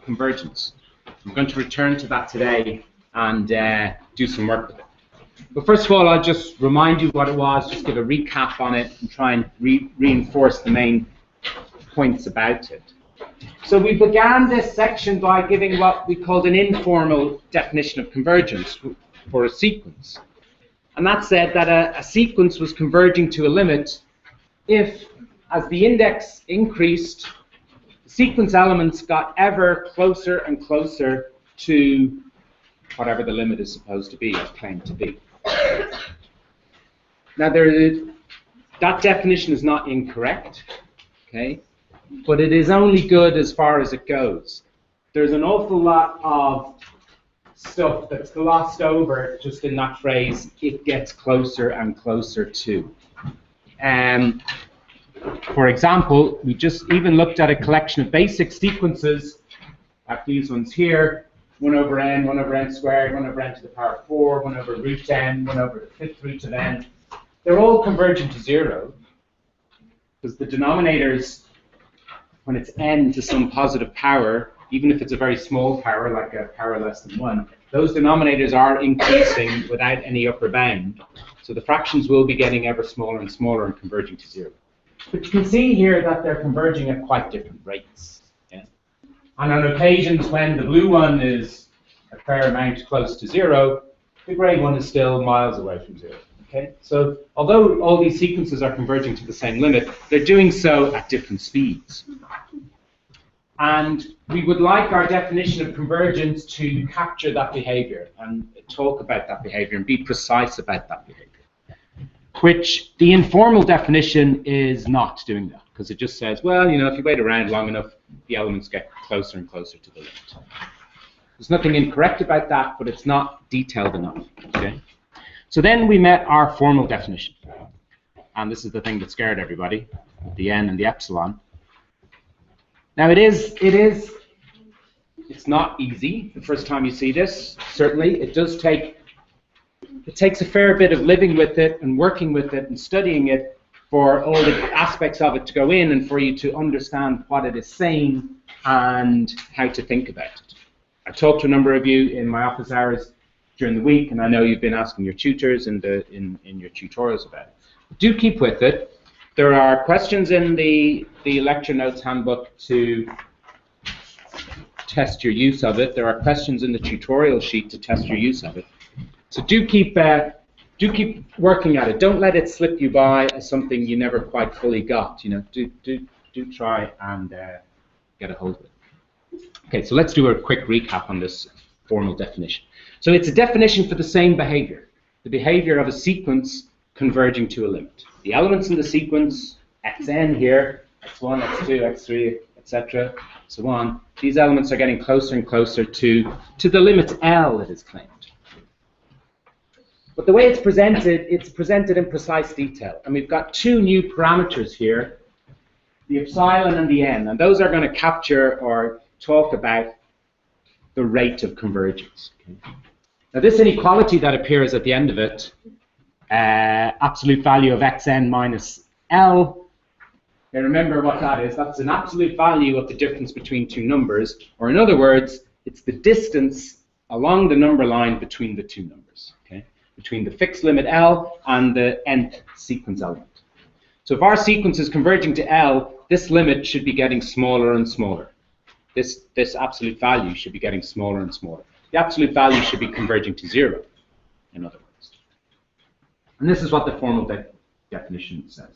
convergence. I'm going to return to that today and do some work with it. But first of all, I'll just remind you what it was, just give a recap on it, and try and reinforce the main points about it. So we began this section by giving what we called an informal definition of convergence for a sequence. And that said that a sequence was converging to a limit if, as the index increased, the sequence elements got ever closer and closer to whatever the limit is supposed to be, or claimed to be. Now, that definition is not incorrect, okay? But it is only good as far as it goes. There's an awful lot of stuff that's glossed over just in that phrase, it gets closer and closer to. For example, we just even looked at a collection of basic sequences, like these ones here, 1 over n squared, 1 over n to the power of 4, 1 over root n, 1 over the 5th root of n. They're all converging to 0, because the denominators, when it's n to some positive power, even if it's a very small power, like a power less than 1, those denominators are increasing without any upper bound. So the fractions will be getting ever smaller and smaller and converging to 0. But you can see here that they're converging at quite different rates. Yeah? And on occasions when the blue one is a fair amount close to 0, the grey one is still miles away from 0. Okay? So although all these sequences are converging to the same limit, they're doing so at different speeds. And we would like our definition of convergence to capture that behavior and talk about that behavior and be precise about that behavior. Which the informal definition is not doing that, because it just says, well, you know, if you wait around long enough, the elements get closer and closer to the limit. There's nothing incorrect about that, but it's not detailed enough. Okay? So then we met our formal definition. And this is the thing that scared everybody, the n and the epsilon. Now it's not easy the first time you see this. Certainly, it takes a fair bit of living with it and working with it and studying it for all the aspects of it to go in and for you to understand what it is saying and how to think about it. I talked to a number of you in my office hours during the week, and I know you've been asking your tutors in your tutorials about it. Do keep with it. There are questions in the lecture notes handbook to test your use of it. There are questions in the tutorial sheet to test your use of it. So do keep working at it. Don't let it slip you by as something you never quite fully got. You know, do try and get a hold of it. Okay, so let's do a quick recap on this formal definition. So it's a definition for the same behavior, the behavior of a sequence converging to a limit. The elements in the sequence, xn here, x1, x2, x3, etc., so on, these elements are getting closer and closer to the limit L, it is claimed. But the way it's presented in precise detail. And we've got two new parameters here, the epsilon and the n, and those are going to capture or talk about the rate of convergence. Okay. Now this inequality that appears at the end of it, absolute value of xn minus L, now remember what that is. That's an absolute value of the difference between two numbers, or in other words, it's the distance along the number line between the two numbers, okay? Between the fixed limit L and the nth sequence element. So if our sequence is converging to L, this limit should be getting smaller and smaller. This absolute value should be getting smaller and smaller. The absolute value should be converging to 0, in other words. And this is what the formal definition says.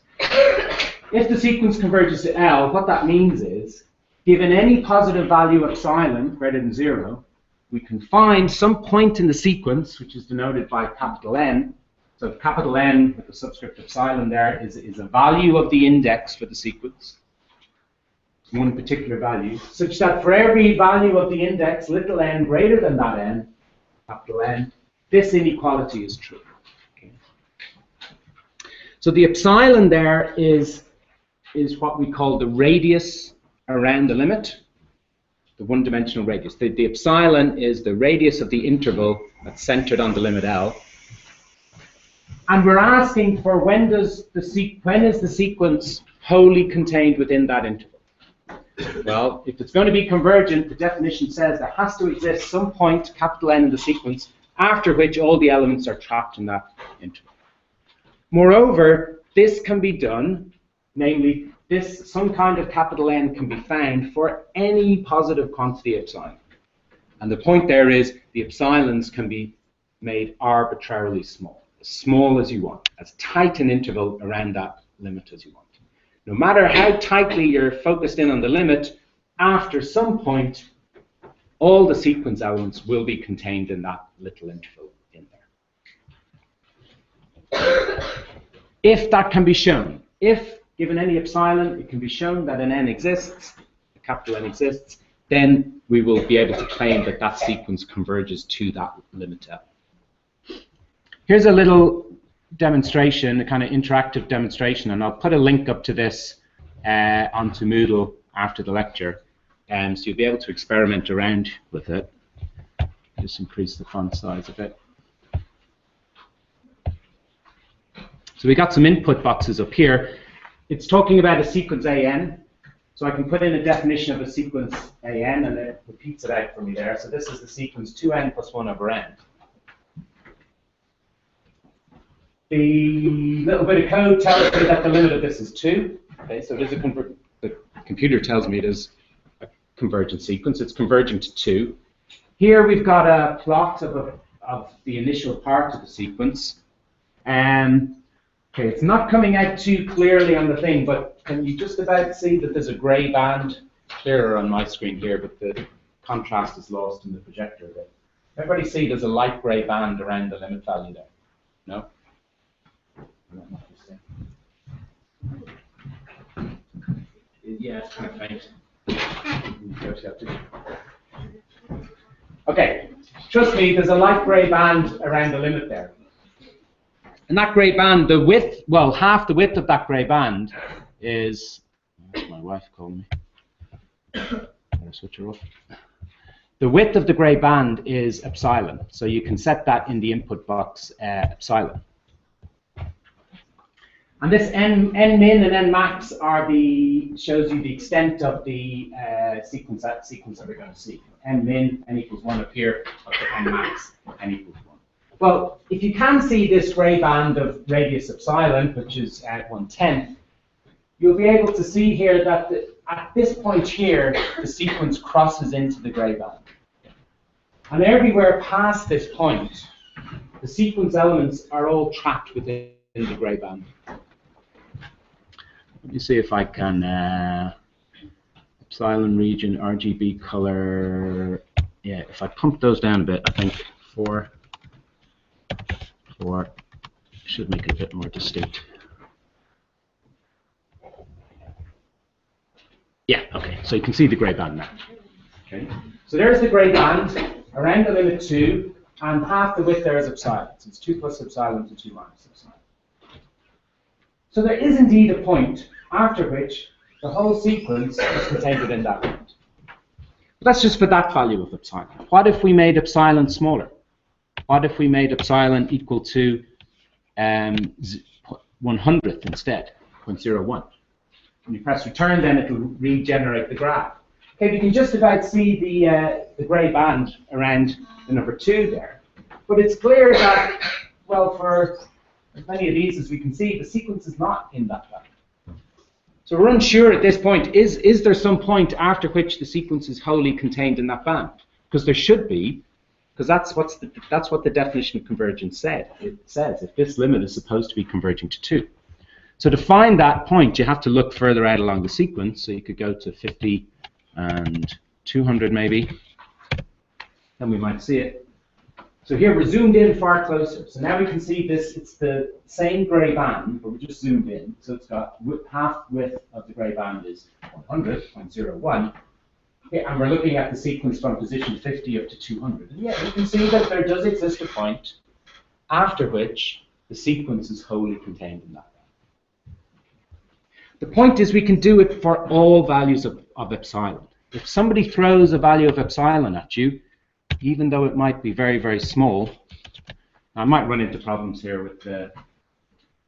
If the sequence converges to L, what that means is, given any positive value epsilon greater than 0, we can find some point in the sequence, which is denoted by capital N. So capital N with the subscript epsilon there is a value of the index for the sequence, one particular value, such that for every value of the index, little n greater than that n, capital N, this inequality is true. Okay. So the epsilon there is what we call the radius around the limit, the one-dimensional radius. The epsilon is the radius of the interval that's centered on the limit L. And we're asking for when is the sequence wholly contained within that interval. Well, if it's going to be convergent, the definition says there has to exist some point, capital N in the sequence, after which all the elements are trapped in that interval. Moreover, this can be done, namely, some kind of capital N can be found for any positive quantity epsilon. And the point there is the epsilons can be made arbitrarily small as you want, as tight an interval around that limit as you want. No matter how tightly you're focused in on the limit, after some point, all the sequence elements will be contained in that little interval in there. If that can be shown, if given any epsilon, it can be shown that an n exists, a capital N exists, then we will be able to claim that that sequence converges to that limit L. Here's a little demonstration, a kind of interactive demonstration, and I'll put a link up to this onto Moodle after the lecture, so you'll be able to experiment around with it. Just increase the font size a bit. So we got some input boxes up here. It's talking about a sequence AN, so I can put in a definition of a sequence AN, and it repeats it out for me there. So this is the sequence 2n plus 1 over n. The little bit of code tells me that the limit of this is 2. Okay, so there's the computer tells me there's a convergent sequence. It's converging to 2. Here we've got a plot of the initial part of the sequence. Okay, it's not coming out too clearly on the thing, but can you just about see that there's a grey band? Clearer on my screen here, but the contrast is lost in the projector a bit. Everybody see there's a light grey band around the limit value there? No? Yeah, it's kind of faint. Okay, trust me, there's a light grey band around the limit there. And that grey band, the width, well, half the width of that grey band is, that's my wife calling me. Better switch her off. The width of the grey band is epsilon, so you can set that in the input box epsilon. And this n min and n max are shows you the extent of the sequence that we're going to see. N min, n equals 1 up here, up to n max, n equals 1. Well, if you can see this grey band of radius epsilon, which is at 1/10, you'll be able to see here that at this point here, the sequence crosses into the grey band. And everywhere past this point, the sequence elements are all trapped within the grey band. Let me see if I can epsilon region, RGB color. Yeah, if I pump those down a bit, I think 4 should make it a bit more distinct. Yeah, okay, so you can see the grey band now. Okay, so there's the grey band around the limit 2, and half the width there is epsilon. So it's 2 plus epsilon to 2 minus epsilon. So there is indeed a point after which the whole sequence is contained within that limit. But that's just for that value of epsilon. What if we made epsilon smaller? What if we made epsilon equal to 1/100th instead, 0.01? When you press return, then it will regenerate the graph. Okay, we can just about see the grey band around the number 2 there. But it's clear that, well, for as many of these as we can see, the sequence is not in that band. So we're unsure at this point, is there some point after which the sequence is wholly contained in that band? Because there should be, because that's what the definition of convergence said. It says if this limit is supposed to be converging to 2. So to find that point, you have to look further out along the sequence. So you could go to 50 and 200 maybe, then we might see it. So here we're zoomed in far closer. So now we can see this, it's the same grey band, but we just zoomed in. So it's got half width of the grey band is 100.01. Okay, and we're looking at the sequence from position 50 up to 200. And yeah, you can see that there does exist a point after which the sequence is wholly contained in that band. The point is we can do it for all values of epsilon. If somebody throws a value of epsilon at you, even though it might be very, very small, I might run into problems here with the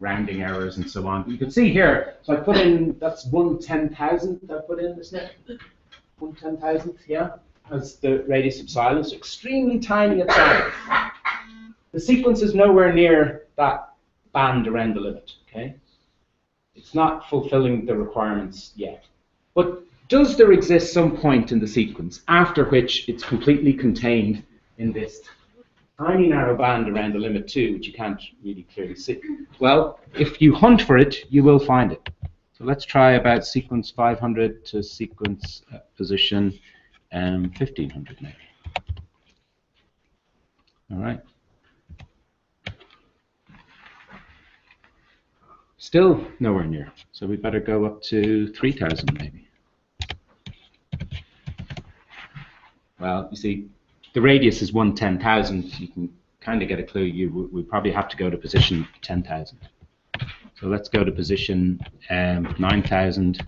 rounding errors and so on. But you can see here, so I put in, that's 1/10,000 I put in, isn't it? 1/10,000, yeah, as the radius of silence. It's extremely tiny at size. The sequence is nowhere near that band around the limit, okay? It's not fulfilling the requirements yet. But does there exist some point in the sequence after which it's completely contained in this tiny narrow band around the limit 2, which you can't really clearly see? Well, if you hunt for it, you will find it. So let's try about sequence 500 to sequence position 1500 maybe. All right. Still nowhere near. So we better go up to 3000 maybe. Well, you see, the radius is 1/10,000. You can kind of get a clue. We probably have to go to position 10,000. So let's go to position 9,000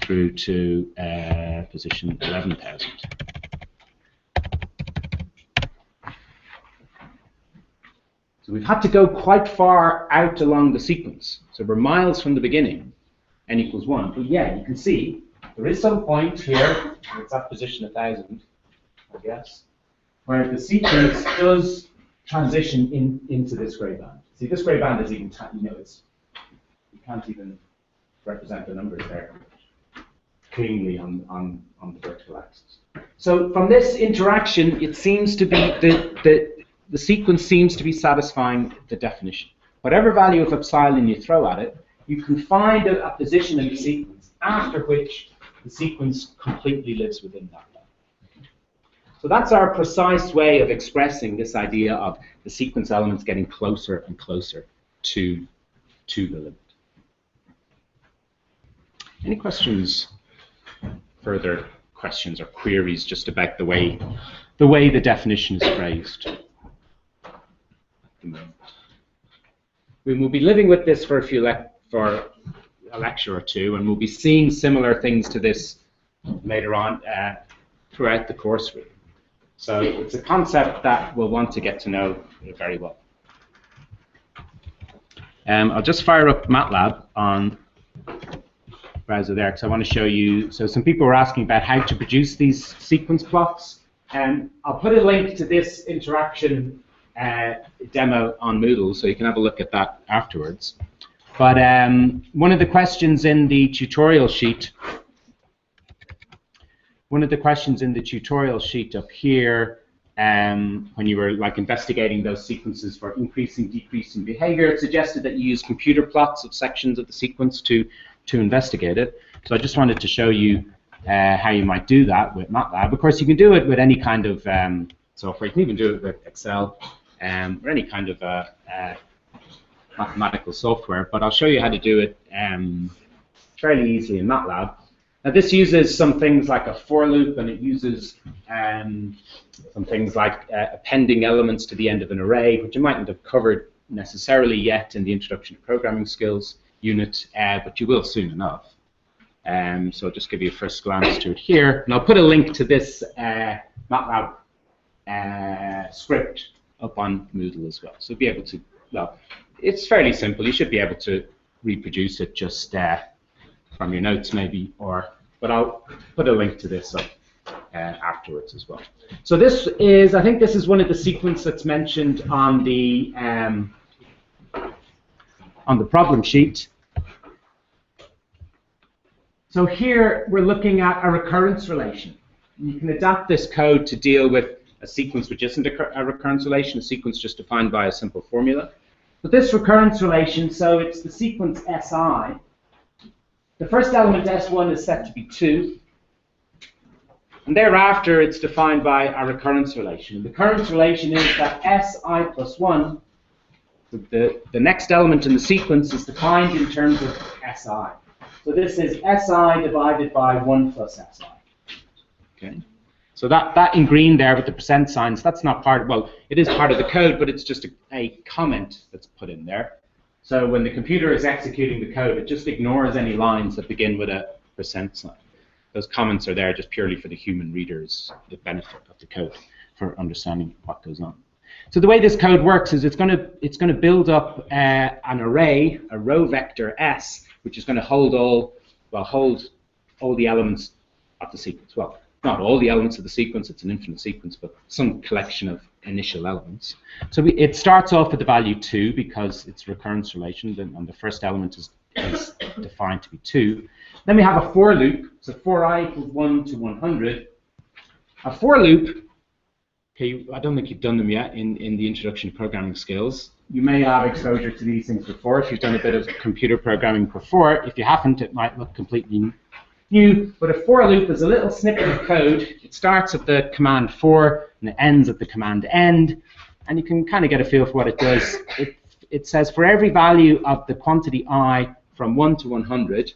through to position 11,000. So we've had to go quite far out along the sequence. So we're miles from the beginning, n equals 1. But yeah, you can see there is some point here, it's at position 1,000, I guess, where the sequence does transition into this grey band. See, this grey band is even tiny, you know, you can't even represent the numbers there cleanly on the vertical axis. So from this interaction, it seems to be the sequence seems to be satisfying the definition. Whatever value of epsilon you throw at it, you can find a position in the sequence after which the sequence completely lives within that band. So that's our precise way of expressing this idea of the sequence elements getting closer and closer to the limit. Any questions, further questions or queries just about the way the definition is phrased? We will be living with this for for a lecture or two, and we'll be seeing similar things to this later on throughout the course. Really. So it's a concept that we'll want to get to know very well. I'll just fire up MATLAB on browser there because I want to show you. So some people were asking about how to produce these sequence plots, and I'll put a link to this interaction demo on Moodle, so you can have a look at that afterwards. But one of the questions in the tutorial sheet, up here, when you were like investigating those sequences for increasing, decreasing behavior, it suggested that you use computer plots of sections of the sequence to investigate it. So I just wanted to show you how you might do that with MATLAB. Of course, you can do it with any kind of software. You can even do it with Excel. Or any kind of mathematical software, but I'll show you how to do it fairly easily in MATLAB. Now this uses some things like a for loop, and it uses some things like appending elements to the end of an array, which you mightn't have covered necessarily yet in the Introduction to Programming Skills unit, but you will soon enough. So I'll just give you a first glance to it here, and I'll put a link to this MATLAB script up on Moodle as well. So be able to, well, it's fairly simple. You should be able to reproduce it just from your notes maybe, but I'll put a link to this up afterwards as well. So this is, I think this is one of the sequences that's mentioned on the problem sheet. So here we're looking at a recurrence relation. You can adapt this code to deal with a sequence which isn't a recurrence relation, a sequence just defined by a simple formula. But this recurrence relation, so it's the sequence Si. The first element S1 is set to be 2. And thereafter, it's defined by a recurrence relation. The recurrence relation is that Si plus 1, the next element in the sequence, is defined in terms of Si. So this is Si divided by 1 plus Si. Okay. So that in green there with the percent signs, that's not part of, well, it is part of the code, but it's just a comment that's put in there. So when the computer is executing the code, it just ignores any lines that begin with a percent sign. Those comments are there just purely for the human readers, the benefit of the code for understanding what goes on. So the way this code works is it's going to build up an array, a row vector S, which is going to hold all the elements of the sequence. Well, not all the elements of the sequence, it's an infinite sequence, but some collection of initial elements. So it starts off with the value 2 because it's a recurrence relation, and the first element is defined to be 2. Then we have a for loop, so for I equals 1 to 100. A for loop, okay, I don't think you've done them yet in the introduction to programming skills. You may have exposure to these things before if you've done a bit of computer programming before. If you haven't, it might look completely new. But a for loop is a little snippet of code. It starts at the command for and it ends at the command end. And you can kind of get a feel for what it does. It says for every value of the quantity I from 1 to 100,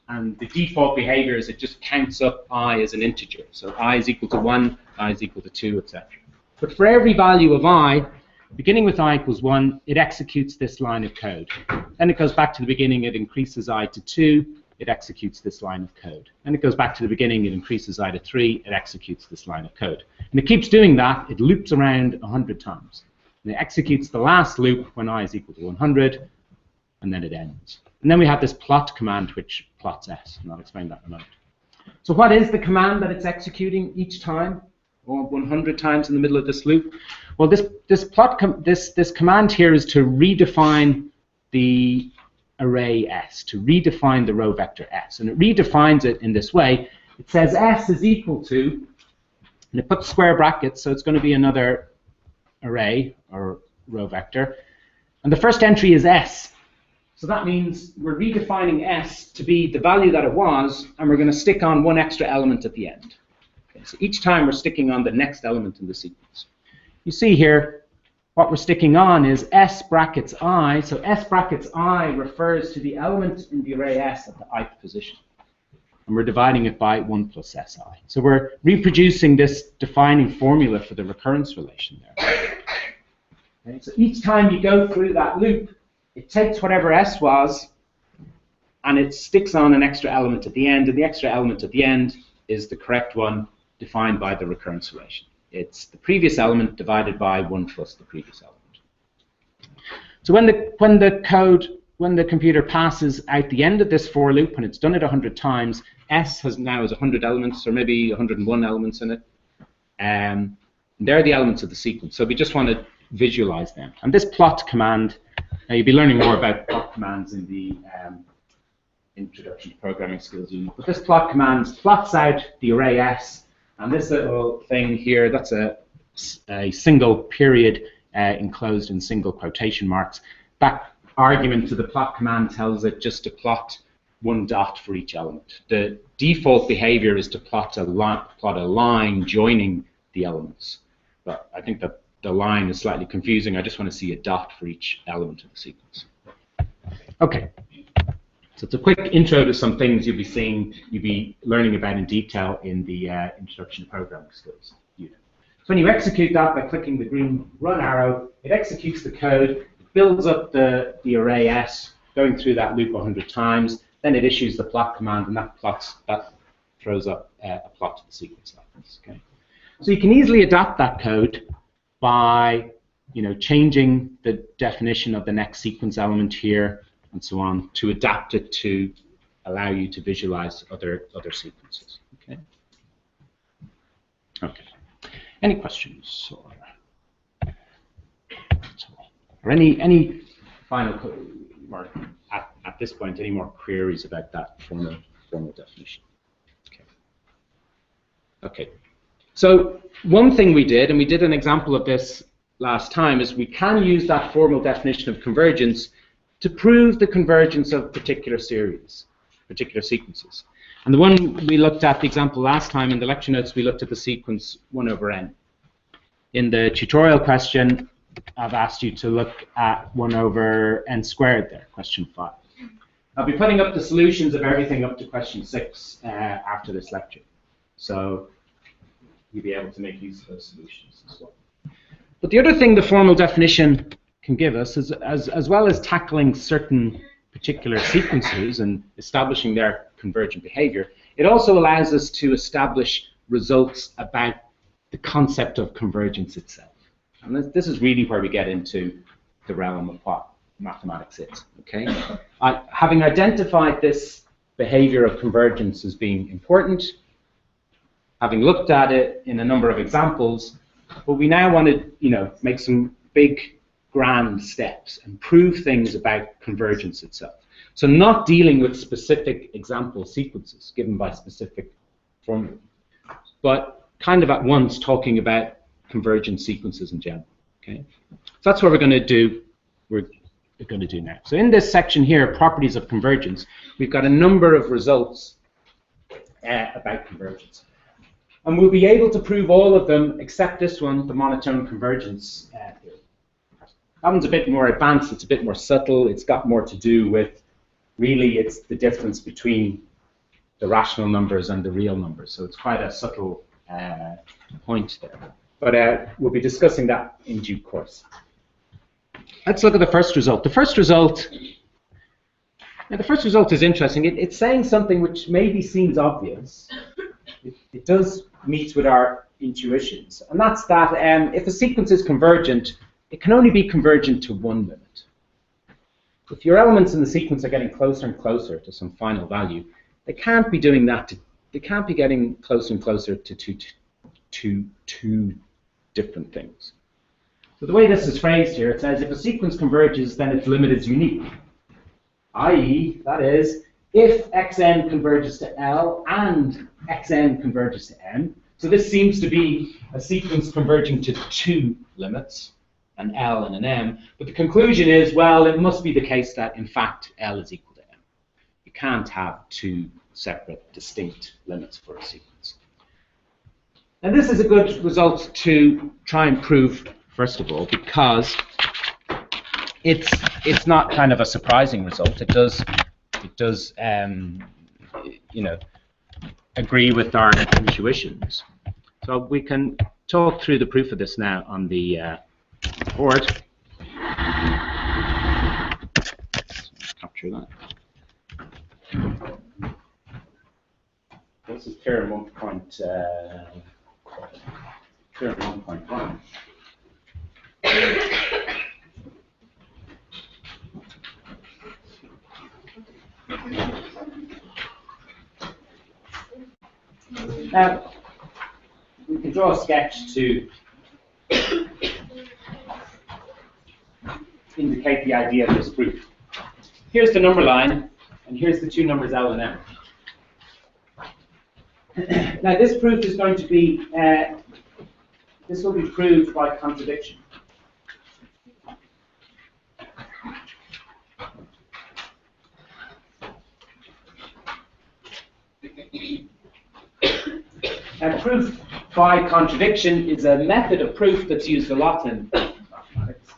and the default behavior is it just counts up I as an integer. So I is equal to 1, I is equal to 2, etc. But for every value of I, beginning with I equals 1, it executes this line of code. Then it goes back to the beginning, it increases I to 2, it executes this line of code. Then it goes back to the beginning, it increases I to 3, it executes this line of code. And it keeps doing that, it loops around 100 times. And it executes the last loop when I is equal to 100, and then it ends. And then we have this plot command which plots S, and I'll explain that in a moment. So what is the command that it's executing each time, or 100 times in the middle of this loop? Well, this command here is to redefine the array S, to redefine the row vector S. And it redefines it in this way. It says S is equal to, and it puts square brackets, so it's going to be another array or row vector. And the first entry is S. So that means we're redefining S to be the value that it was, and we're going to stick on one extra element at the end. Okay, so each time we're sticking on the next element in the sequence. You see here, what we're sticking on is S brackets I. So S brackets I refers to the element in the array S at the ith position. And we're dividing it by 1 plus Si. So we're reproducing this defining formula for the recurrence relation there. Okay, so each time you go through that loop, it takes whatever S was, and it sticks on an extra element at the end, and the extra element at the end is the correct one defined by the recurrence relation. It's the previous element divided by 1 plus the previous element. So when the computer passes out the end of this for loop, when it's done it 100 times, S now has 100 elements, or maybe 101 elements in it. And they're the elements of the sequence. So we just want to visualize them. And this plot command, now you'll be learning more about plot commands in the introduction to programming skills unit. But this plot command plots out the array S, and this little thing here, that's a single period enclosed in single quotation marks. That argument to the plot command tells it just to plot one dot for each element. The default behavior is to plot a line joining the elements. But I think that the line is slightly confusing. I just want to see a dot for each element of the sequence. Okay, so it's a quick intro to some things you'll be learning about in detail in the Introduction to Programming Skills unit. So when you execute that by clicking the green run arrow, it executes the code, it builds up the array S, going through that loop 100 times, then it issues the plot command, and that throws up a plot to the sequence like this. Okay? So you can easily adapt that code by changing the definition of the next sequence element here and so on to adapt it to allow you to visualize other sequences. Okay. Okay. Any questions or any final or at this point any more queries about that formal definition? Okay. Okay. So one thing we did, and we did an example of this last time, is we can use that formal definition of convergence to prove the convergence of particular series, particular sequences. And the one we looked at, the example last time in the lecture notes, we looked at the sequence 1 over n. In the tutorial question, I've asked you to look at 1 over n squared there, question 5. I'll be putting up the solutions of everything up to question 6 after this lecture. So you'll be able to make use of those solutions as well. But the other thing the formal definition can give us is, as well as tackling certain particular sequences and establishing their convergent behavior, it also allows us to establish results about the concept of convergence itself. And this is really where we get into the realm of what mathematics is. Okay, having identified this behavior of convergence as being important, having looked at it in a number of examples, but we now want to, make some big, grand steps and prove things about convergence itself. So not dealing with specific example sequences given by specific formulae, but kind of at once talking about convergent sequences in general. Okay, so that's what we're going to do. We're going to do now. So in this section here, properties of convergence, we've got a number of results about convergence. And we'll be able to prove all of them except this one, the monotone convergence theory. That one's a bit more advanced, it's a bit more subtle, it's got more to do with, really, it's the difference between the rational numbers and the real numbers. So it's quite a subtle point there. But we'll be discussing that in due course. Let's look at the first result. The first result is interesting. It's saying something which maybe seems obvious. It does meet with our intuitions, and that's that if a sequence is convergent, it can only be convergent to one limit. If your elements in the sequence are getting closer and closer to some final value, they can't be doing that. They can't be getting closer and closer to two different things. So the way this is phrased here, it says if a sequence converges, then its limit is unique. I.e., that is, if xn converges to L and xn converges to M. So this seems to be a sequence converging to two limits, an L and an M. But the conclusion is, well, it must be the case that, in fact, L is equal to M. You can't have two separate, distinct limits for a sequence. And this is a good result to try and prove, first of all, because it's not kind of a surprising result. It does agree with our intuitions. So we can talk through the proof of this now on the board. Let's capture that. This is Theorem 1.1. Now, we can draw a sketch to indicate the idea of this proof. Here's the number line, and here's the two numbers L and M. Now, this proof is going to be, this will be proved by contradiction. And proof by contradiction is a method of proof that's used a lot in mathematics.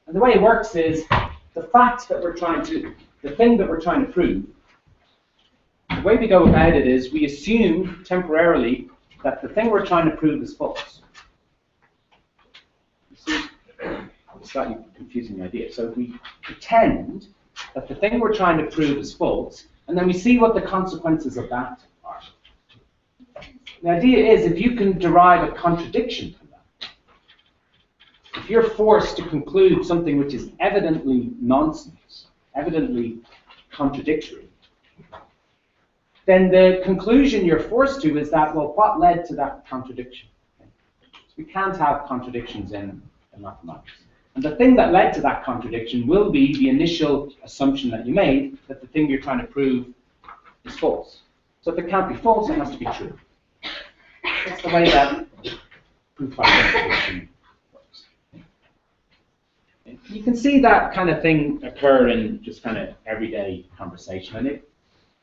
And the way it works is the fact that the thing that we're trying to prove, the way we go about it is we assume temporarily that the thing we're trying to prove is false. It's a slightly confusing idea. So we pretend that the thing we're trying to prove is false, and then we see what the consequences of that are. The idea is if you can derive a contradiction from that, if you're forced to conclude something which is evidently nonsense, evidently contradictory, then the conclusion you're forced to is that, well, what led to that contradiction? Okay? So we can't have contradictions in mathematics. And the thing that led to that contradiction will be the initial assumption that you made that the thing you're trying to prove is false. So if it can't be false, it has to be true. That's the way that proof by contradiction works. You can see that kind of thing occur in just kind of everyday conversation. And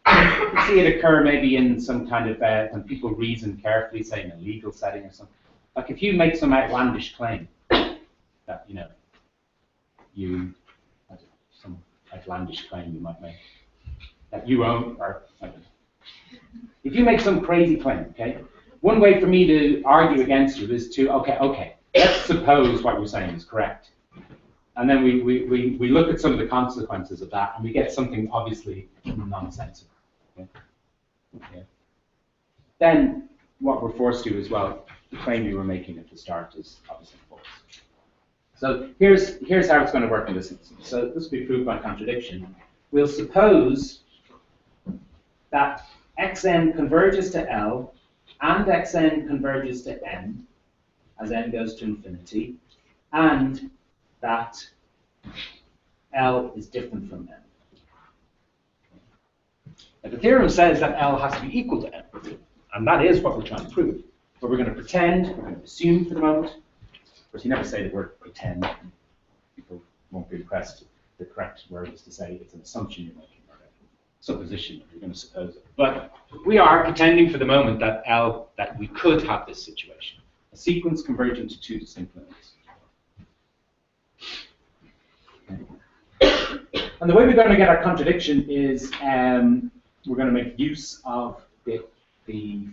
you can see it occur maybe in some kind of, when people reason carefully, say in a legal setting or something. Like if you make some outlandish claim that, some outlandish claim you might make, that you own, or I don't know. If you make some crazy claim, okay, one way for me to argue against you is to, okay, let's suppose what you're saying is correct. And then we look at some of the consequences of that, and we get something obviously nonsensical. Okay. Then what we're forced to is, well, the claim you were making at the start is obviously false. So here's how it's going to work in this instance. So this will be proved by contradiction. We'll suppose that xn converges to L and xn converges to n as n goes to infinity, and that L is different from n. Now, the theorem says that L has to be equal to n, and that is what we're trying to prove. But we're going to pretend, we're going to assume for the moment. Of course, you never say the word pretend. People won't be impressed. The correct word is to say it's an assumption you're making, or a supposition, you're going to suppose it. But we are pretending for the moment that that we could have this situation. A sequence converging to two distinct limits. Okay. And the way we're going to get our contradiction is we're going to make use of the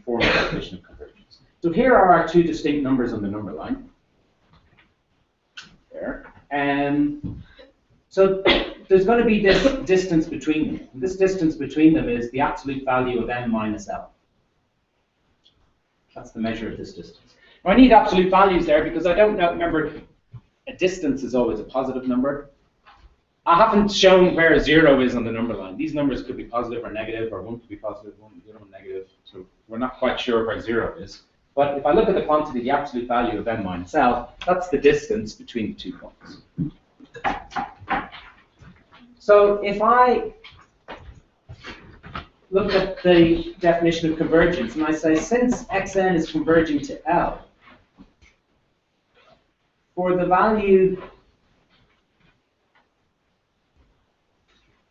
formal definition of convergence. So here are our two distinct numbers on the number line. There. So there's going to be this distance between them. And this distance between them is the absolute value of n minus L. That's the measure of this distance. Now, I need absolute values there because I don't know. Remember, a distance is always a positive number. I haven't shown where 0 is on the number line. These numbers could be positive or negative, or 1 could be positive, 1 could be negative. So we're not quite sure where 0 is. But if I look at the quantity, the absolute value of n minus L, that's the distance between the 2 points. So if I look at the definition of convergence and I say, since xn is converging to L, for the value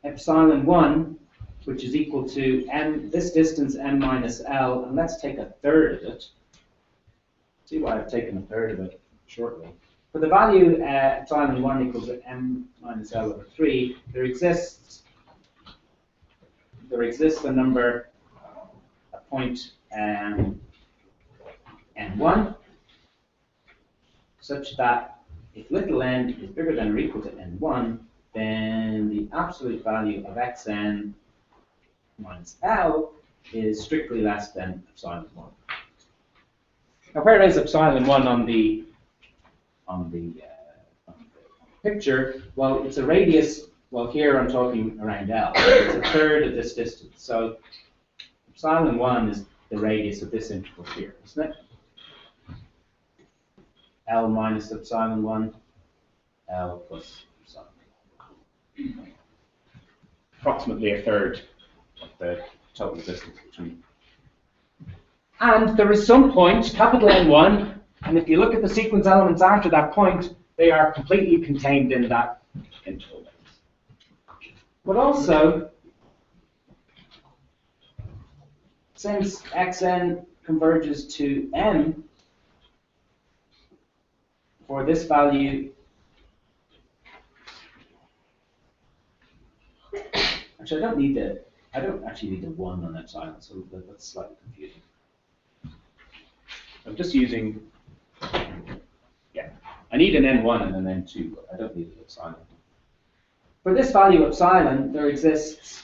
epsilon 1, which is equal to this distance m minus L, and let's take a third of it. See why I've taken a third of it shortly. For the value epsilon 1 equals to m minus L over 3, there exists a number, a point n1, such that if little n is bigger than or equal to n1, then the absolute value of xn minus L is strictly less than epsilon 1. Now, where is epsilon 1 on the picture? Well, it's a radius. Well, here I'm talking around L. It's a third of this distance. So epsilon 1 is the radius of this interval here, isn't it? L minus epsilon 1, L plus epsilon 1. Approximately a third of the total distance between. And there is some point, capital N1, and if you look at the sequence elements after that point, they are completely contained in that interval. But also, since xn converges to m, for this value, actually I don't actually need the 1 on epsilon, so that's slightly confusing. I'm just using, I need an n1 and an n2, but I don't need an epsilon. For this value epsilon, there exists,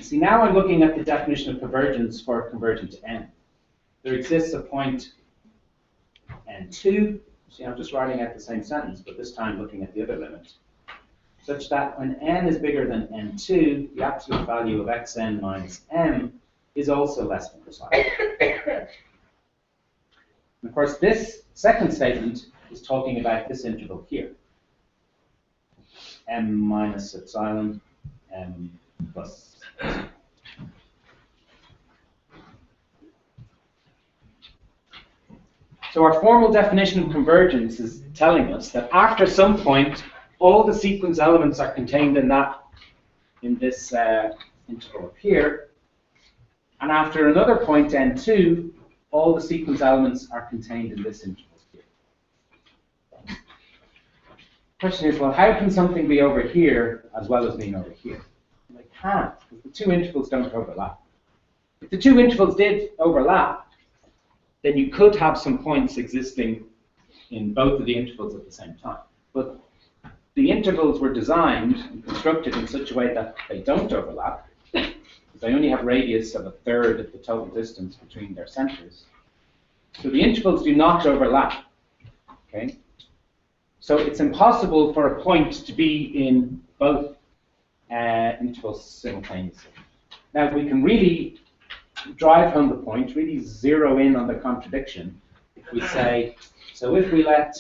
see, now I'm looking at the definition of convergence for convergent to n. There exists a point n2, see, I'm just writing out the same sentence, but this time looking at the other limit, such that when n is bigger than n2, the absolute value of xn minus m is also less than epsilon. And of course, this second statement is talking about this interval here. M minus epsilon, M plus epsilon. So our formal definition of convergence is telling us that after some point, all the sequence elements are contained in this interval up here. And after another point, n2, all the sequence elements are contained in this interval here. The question is, well, how can something be over here as well as being over here? Well, it can't, because the two intervals don't overlap. If the two intervals did overlap, then you could have some points existing in both of the intervals at the same time. But the intervals were designed and constructed in such a way that they don't overlap. They only have radius of a third of the total distance between their centers. So the intervals do not overlap. Okay? So it's impossible for a point to be in both intervals simultaneously. Now we can really drive home the point, really zero in on the contradiction. If we say, so if we let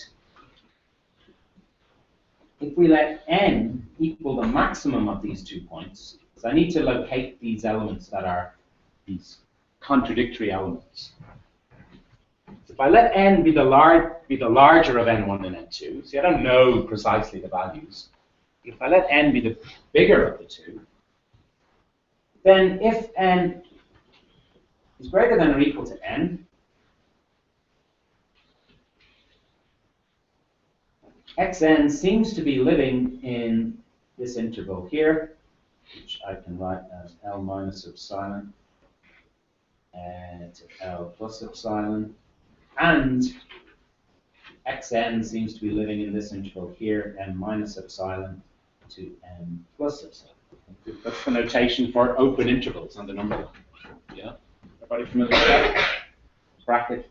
n equal the maximum of these 2 points, so I need to locate these elements that are these contradictory elements. So if I let n be the larger of n1 and n2, see I don't know precisely the values. If I let n be the bigger of the two, then if n is greater than or equal to n, xn seems to be living in this interval here, which I can write as L minus epsilon to L plus epsilon, and xn seems to be living in this interval here, n minus epsilon to n plus epsilon. That's the notation for open intervals on the number line. Yeah? Everybody familiar with that? Bracket.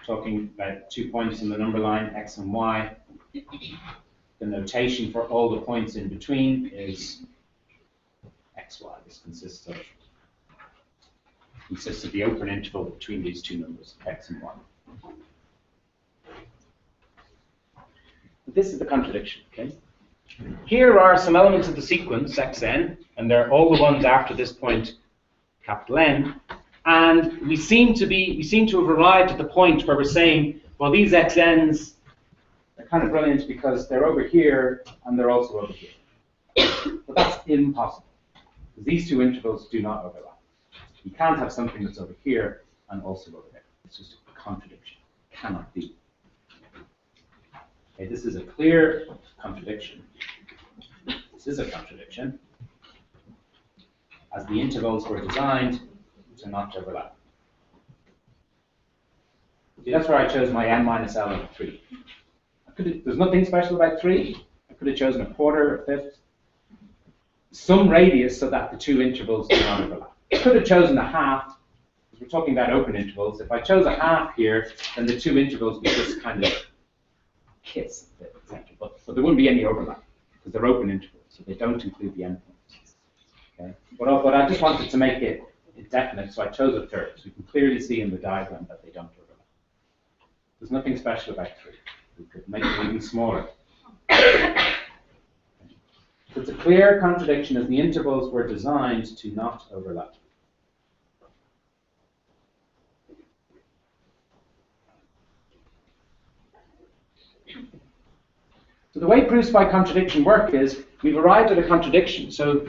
Talking about 2 points in the number line, x and y. The notation for all the points in between is xy. This consists of the open interval between these two numbers, x and y. This is the contradiction, okay? Here are some elements of the sequence, xn, and they're all the ones after this point, capital N, and we seem to have arrived at the point where we're saying, well, these xn's are kind of brilliant because they're over here and they're also over here. But that's impossible, because these two intervals do not overlap. You can't have something that's over here and also over there. It's just a contradiction. It cannot be. Okay, this is a clear contradiction. This is a contradiction, as the intervals were designed to not overlap. See, that's where I chose my n minus L over 3. There's nothing special about 3. I could have chosen a quarter, a fifth, some radius so that the two intervals do not overlap. I could have chosen a half, because we're talking about open intervals. If I chose a half here, then the two intervals would just kind of kiss the center, but there wouldn't be any overlap, because they're open intervals, so they don't include the endpoints. Okay? But I just wanted to make it definite, so I chose a third. So we can clearly see in the diagram that they don't overlap. There's nothing special about 3. We could make it even smaller. So it's a clear contradiction, as the intervals were designed to not overlap. So the way proofs by contradiction work is, we've arrived at a contradiction. So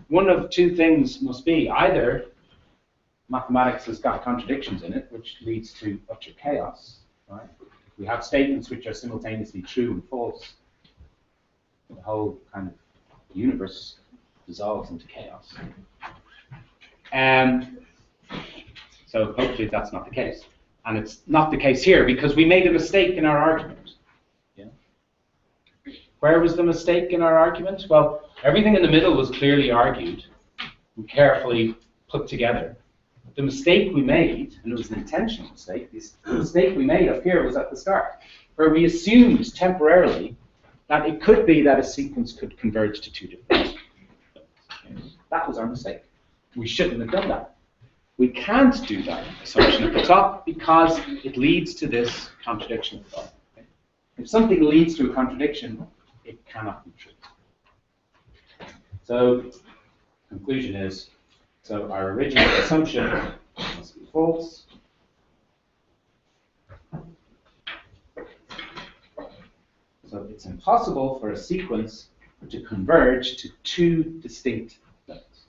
one of two things must be: either mathematics has got contradictions in it, which leads to utter chaos, right? If we have statements which are simultaneously true and false, the whole kind of universe dissolves into chaos. So hopefully that's not the case. And it's not the case here, because we made a mistake in our argument. Yeah? Where was the mistake in our argument? Well, everything in the middle was clearly argued and carefully put together. The mistake we made, and it was an intentional mistake, the mistake we made up here was at the start, where we assumed temporarily that it could be that a sequence could converge to two different. That was our mistake. We shouldn't have done that. We can't do that assumption at the top, because it leads to this contradiction at the bottom. If something leads to a contradiction, it cannot be true. So, conclusion is, so our original assumption must be false. So it's impossible for a sequence to converge to two distinct levels.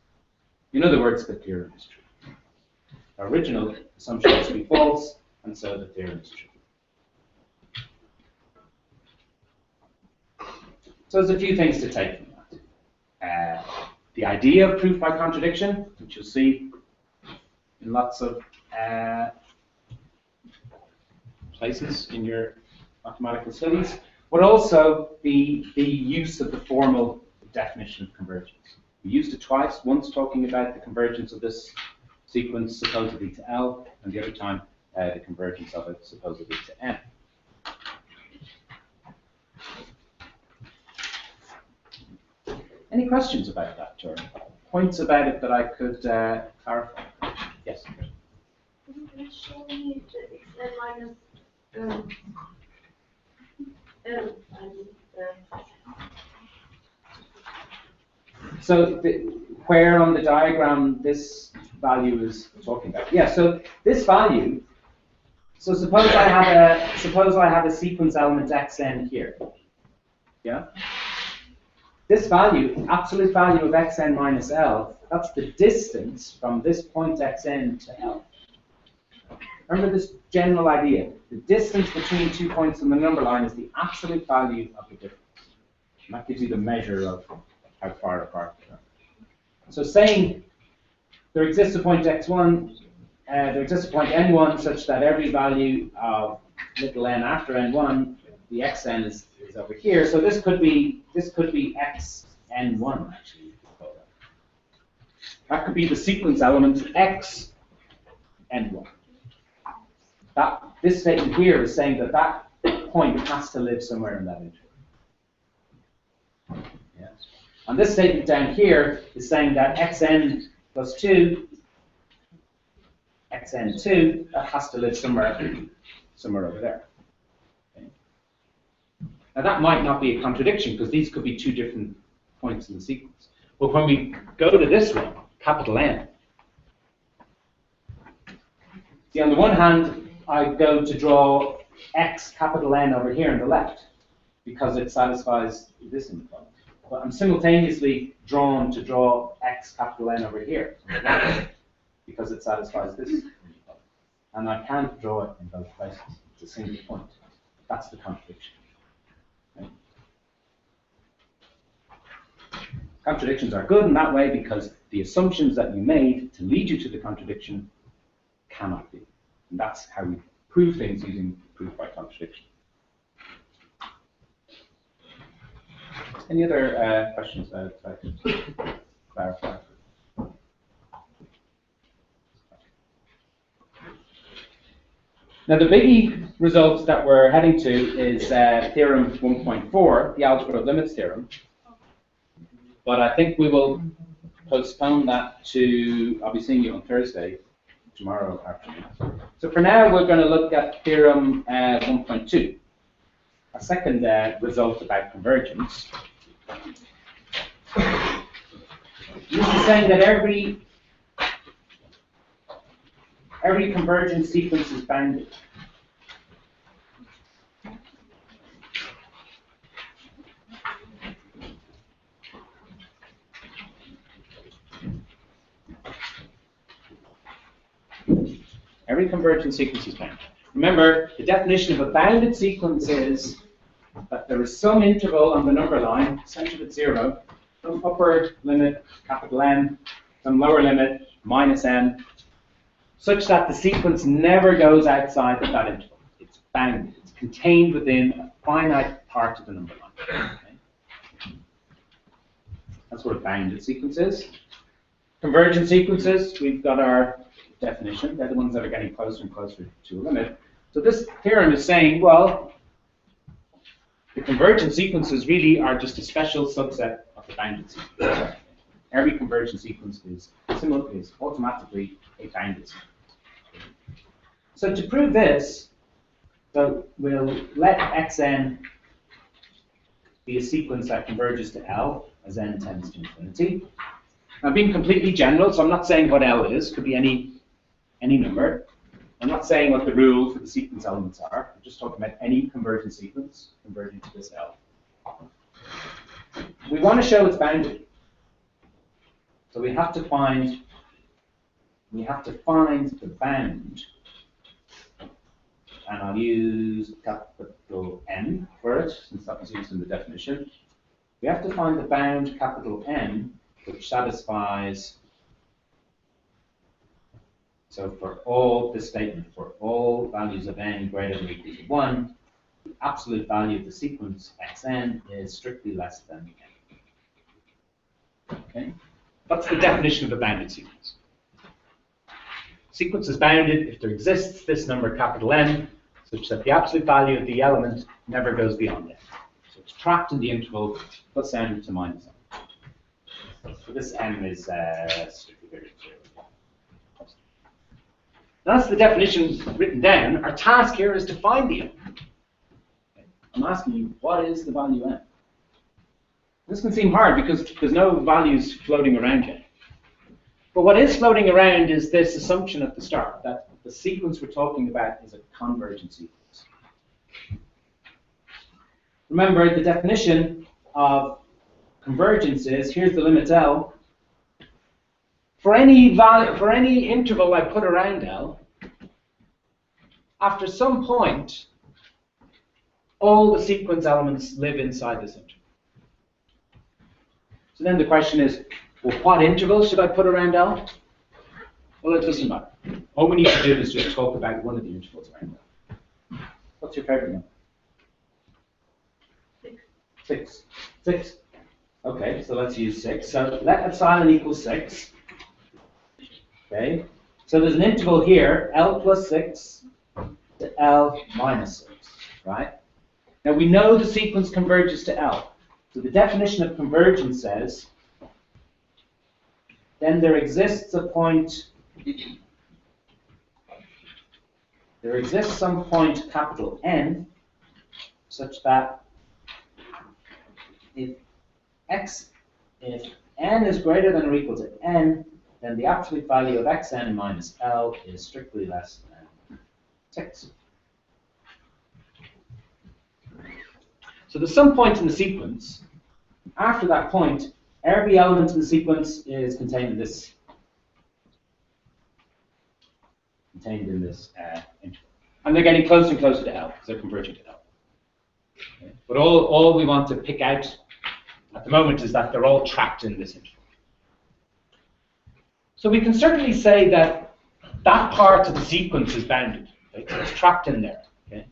In other words, the theorem is true. Our original assumption must be false, and so the theorem is true. So there's a few things to take from that. The idea of proof by contradiction, which you'll see in lots of places in your mathematical studies, but also the use of the formal definition of convergence. We used it twice, once talking about the convergence of this sequence supposedly to L, and the other time the convergence of it supposedly to n. Any questions about that, or points about it that I could clarify? Yes? Can you show me the xn minus L? So where on the diagram this value is talking about? Yeah, so this value, so suppose I have a sequence element xn here. Yeah? This value, absolute value of xn minus L, that's the distance from this point xn to L. Remember this general idea. The distance between 2 points on the number line is the absolute value of the difference. And that gives you the measure of how far apart they are. So saying there exists a point x1, there exists a point n1 such that every value of little n after n1, the xn is over here. So this could be xn1 actually. That could be the sequence element xn1. This statement here is saying that that point has to live somewhere in that interval. Yeah. And this statement down here is saying that xn plus 2, xn2, that has to live somewhere over there. Okay. Now that might not be a contradiction because these could be two different points in the sequence. But when we go to this one, capital N, see on the one hand, I go to draw x capital N over here on the left because it satisfies this inequality. But I'm simultaneously drawn to draw x capital N over here on the right because it satisfies this inequality. And I can't draw it in both places. It's a single point. That's the contradiction. Okay. Contradictions are good in that way because the assumptions that you made to lead you to the contradiction cannot be. And that's how we prove things using proof by contradiction. Any other questions that I could clarify? Now the biggie results that we're heading to is Theorem 1.4, the algebra of limits theorem. But I think we will postpone that to, I'll be seeing you on Thursday, tomorrow afternoon. So for now, we're going to look at Theorem 1.2, a second result about convergence. This is saying that every convergence sequence is bounded. Every convergence sequence is bounded. Remember, the definition of a bounded sequence is that there is some interval on the number line, centered at 0, some upper limit, capital N, some lower limit, minus n, such that the sequence never goes outside of that interval. It's bounded. It's contained within a finite part of the number line. Okay? That's what a bounded sequence is. Convergent sequences, we've got our definition. They're the ones that are getting closer and closer to a limit. So this theorem is saying, well, the convergent sequences really are just a special subset of the bounded sequence. Every convergent sequence is automatically a bounded sequence. So to prove this, so we'll let xn be a sequence that converges to L as n tends to infinity. I'm being completely general, so I'm not saying what L is. Could be any number. I'm not saying what the rule for the sequence elements are. I'm just talking about any convergent sequence converging to this L. We want to show it's bounded. So we have to find the bound. And I'll use capital N for it, since that was used in the definition. We have to find the bound capital N, which satisfies, so for all this statement, for all values of n greater than or equal to 1, the absolute value of the sequence xn is strictly less than n. Okay? That's the definition of a bounded sequence. Sequence is bounded if there exists this number capital N, such that the absolute value of the element never goes beyond it. So it's trapped in the interval plus n to minus n. So this n is strictly bigger than 0. That's the definition written down. Our task here is to find the n. I'm asking you, what is the value n? This can seem hard because there's no values floating around yet. But what is floating around is this assumption at the start, that the sequence we're talking about is a convergent sequence. Remember, the definition of convergence is, here's the limit L. For any interval I put around L, after some point, all the sequence elements live inside this interval. So then the question is, well, what interval should I put around L? Well, it doesn't matter. All we need to do is just talk about one of the intervals around L. What's your favorite number? 6. 6. Okay, so let's use 6. So let epsilon equal 6. Okay, so there's an interval here, L plus 6 to L minus 6, right? Now we know the sequence converges to L. So the definition of convergence says, then there exists some point capital N, such that if n is greater than or equal to n, then the absolute value of xn minus L is strictly less than 6. So there's some point in the sequence. After that point, every element in the sequence is contained in this interval. And they're getting closer and closer to L, because they're converging to L. Okay. But all we want to pick out at the moment is that they're all trapped in this interval. So we can certainly say that that part of the sequence is bounded. Right? So it's trapped in there. Okay?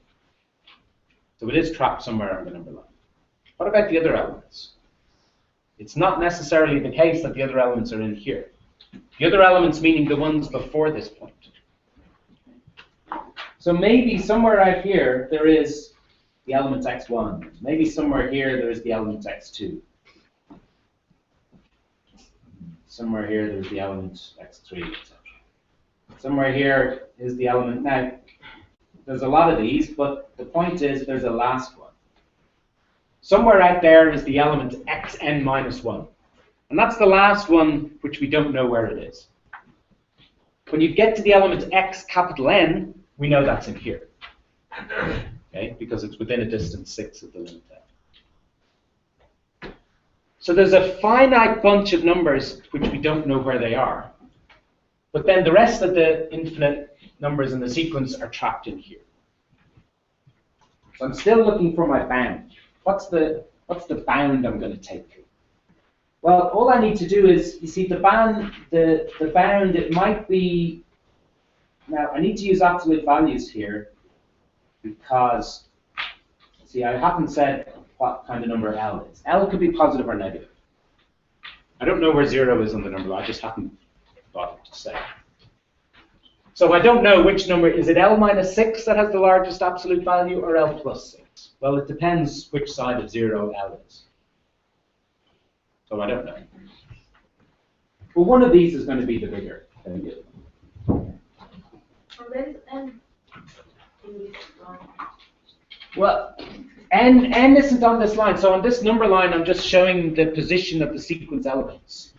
So it is trapped somewhere on the number line. What about the other elements? It's not necessarily the case that the other elements are in here. The other elements meaning the ones before this point. So maybe somewhere out here there is the element x1. Maybe somewhere here there is the element x2. Somewhere here there's the element x3, etc. Somewhere here is the element. Now, there's a lot of these, but the point is there's a last one. Somewhere out there is the element xn minus 1. And that's the last one which we don't know where it is. When you get to the element x capital N, we know that's in here. Okay, because it's within a distance 6 of the limit L. So there's a finite bunch of numbers which we don't know where they are. But then the rest of the infinite numbers in the sequence are trapped in here. So I'm still looking for my bound. What's the bound I'm going to take? Well, all I need to do is, you see, the bound, it might be, now I need to use absolute values here because, see, I haven't said what kind of number L is. L could be positive or negative. I don't know where 0 is on the number line, I just haven't bothered to say. So I don't know which number, is it L minus 6 that has the largest absolute value or L plus 6? Well, it depends which side of 0 L is. So I don't know. But one of these is going to be the bigger than the other one. Where is n in this line? Well, n isn't on this line. So on this number line, I'm just showing the position of the sequence elements.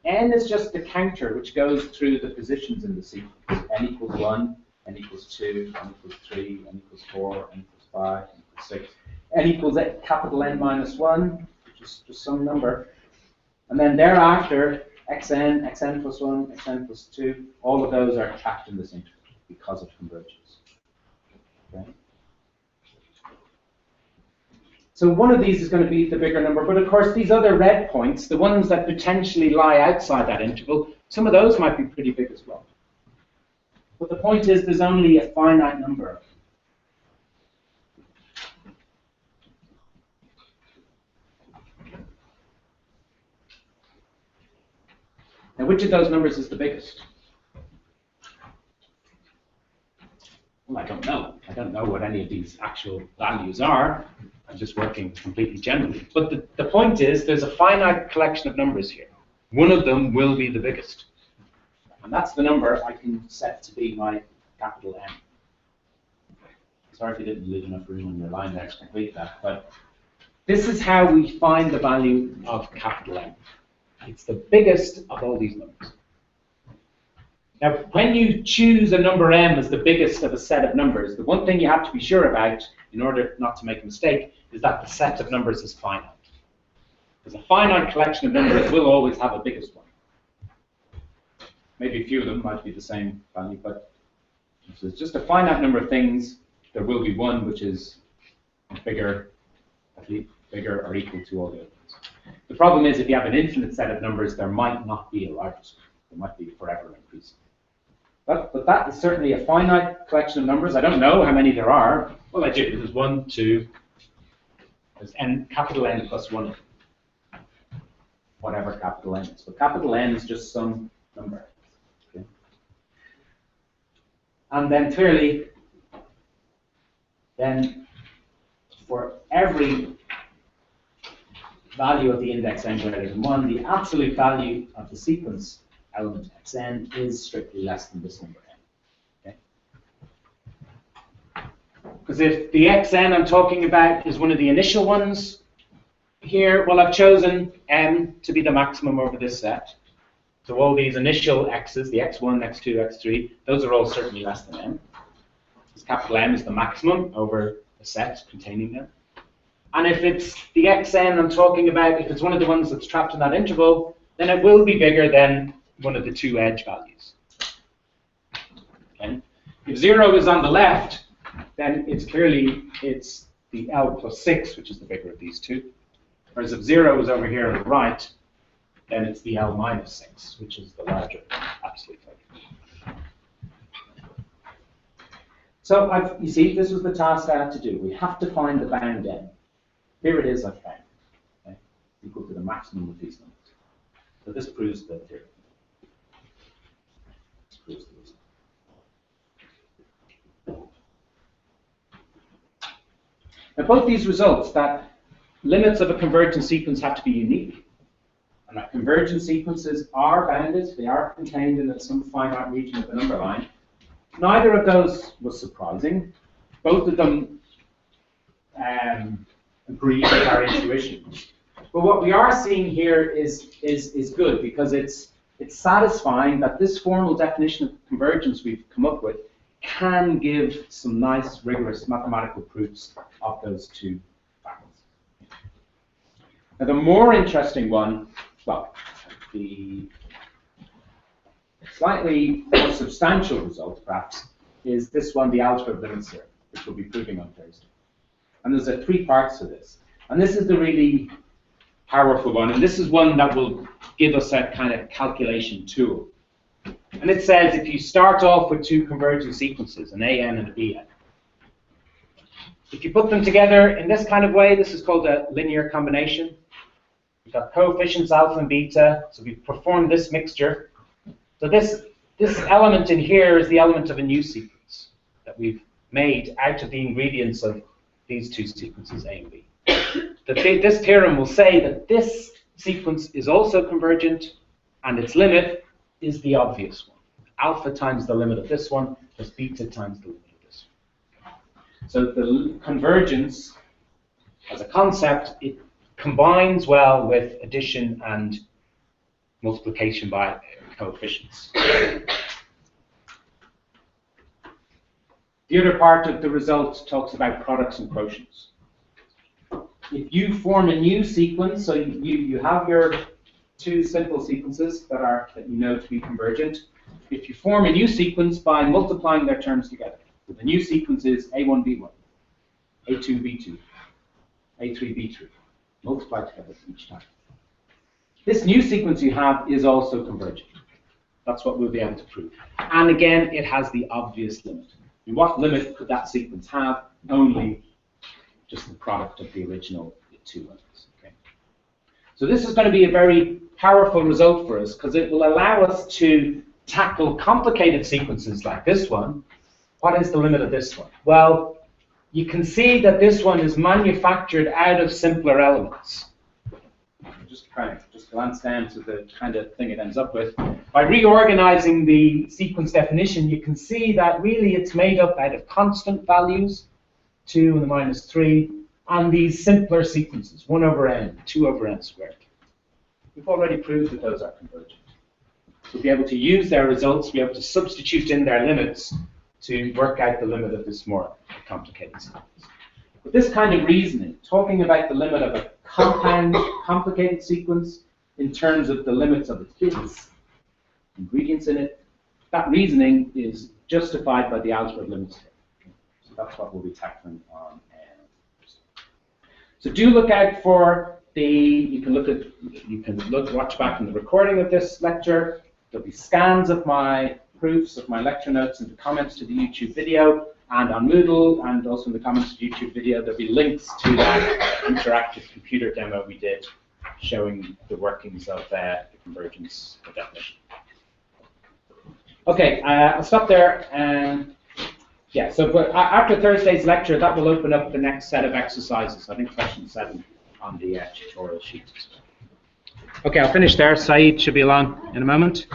N is just the counter which goes through the positions in the sequence. N equals 1, n equals 2, n equals 3, n equals 4, n equals 5, n equals 6. N equals capital N minus 1, which is just some number. And then thereafter, xn, xn plus 1, xn plus 2, all of those are trapped in this interval because of convergence. Okay? So one of these is going to be the bigger number, but of course these other red points, the ones that potentially lie outside that interval, some of those might be pretty big as well. But the point is there's only a finite number of them. Now which of those numbers is the biggest? Well, I don't know. I don't know what any of these actual values are. I'm just working completely generally. But the point is, there's a finite collection of numbers here. One of them will be the biggest. And that's the number I can set to be my capital M. Sorry if you didn't leave enough room on your line there to complete that. But this is how we find the value of capital M. It's the biggest of all these numbers. Now, when you choose a number M as the biggest of a set of numbers, the one thing you have to be sure about, in order not to make a mistake, is that the set of numbers is finite. Because a finite collection of numbers will always have a biggest one. Maybe a few of them might be the same value, but if there's just a finite number of things, there will be one which is bigger, at least bigger or equal to all the other ones. The problem is, if you have an infinite set of numbers, there might not be a largest one. There might be forever increasing. But that is certainly a finite collection of numbers. I don't know how many there are. Well, I do. There's 1, 2. There's n, capital N plus 1. Whatever capital N is. But capital N is just some number. Okay. And then clearly, then for every value of the index n greater than 1, the absolute value of the sequence element xn is strictly less than this number n. Okay? Because if the xn I'm talking about is one of the initial ones here, well, I've chosen m to be the maximum over this set. So all these initial x's, the x1, x2, x3, those are all certainly less than m. Because capital M is the maximum over the set containing them. And if it's the xn I'm talking about, if it's one of the ones that's trapped in that interval, then it will be bigger than one of the two edge values. Okay? If 0 is on the left, then it's clearly the L plus 6, which is the bigger of these two. Whereas if 0 is over here on the right, then it's the L minus 6, which is the larger absolute value. So you see, this was the task I had to do. We have to find the bound n. Here it is, I've found. Okay? Equal to the maximum of these numbers. So this proves the theorem. Now, both these results, that limits of a convergent sequence have to be unique, and that convergent sequences are bounded, they are contained in some finite region of the number line. Neither of those was surprising. Both of them agree with our intuition. But what we are seeing here is good, because it's satisfying that this formal definition of convergence we've come up with can give some nice, rigorous mathematical proofs of those two facts. Now, the more interesting one, well, the slightly more substantial result, perhaps, is this one, the algebra of limits theorem, which we'll be proving on Thursday. And there's 3 parts to this. And this is the really powerful one, and this is one that will give us a kind of calculation tool. And it says if you start off with 2 convergent sequences, an AN and a BN, if you put them together in this kind of way, this is called a linear combination. We've got coefficients alpha and beta, so we perform this mixture. So this element in here is the element of a new sequence that we've made out of the ingredients of these 2 sequences, A and B. This theorem will say that this sequence is also convergent, and its limit is the obvious one. Alpha times the limit of this one plus beta times the limit of this one. So the convergence, as a concept, it combines well with addition and multiplication by coefficients. The other part of the result talks about products and quotients. If you form a new sequence, so you have your 2 simple sequences that you know to be convergent. If you form a new sequence by multiplying their terms together, the new sequence is A1B1, A2B2, A3B3, multiply together each time. This new sequence you have is also convergent. That's what we'll be able to prove. And again, it has the obvious limit. And what limit could that sequence have? Only just the product of the original 2 limits. Okay? So this is going to be a very powerful result for us, because it will allow us to tackle complicated sequences like this one what is the limit of this one? Well, you can see that this one is manufactured out of simpler elements. Just glance down to the kind of thing it ends up with. By reorganizing the sequence definition, you can see that really it's made up out of constant values, 2 to the minus 3, and these simpler sequences, 1 over n, 2 over n squared. We've already proved that those are convergent. We'll be able to use their results, be able to substitute in their limits to work out the limit of this more complicated sequence. But this kind of reasoning, talking about the limit of a compound, complicated sequence in terms of the limits of its bits, ingredients in it, that reasoning is justified by the algebra of limits. So that's what we'll be tackling on. So do look out for you can watch back in the recording of this lecture. There'll be scans of my proofs of my lecture notes and the comments to the YouTube video, and on Moodle, and also in the comments to the YouTube video, there'll be links to that interactive computer demo we did showing the workings of the convergence definition. Okay, I'll stop there. Yeah, so but after Thursday's lecture, that will open up the next set of exercises. I think question 7 on the tutorial sheet. Okay, I'll finish there. Saeed should be along in a moment.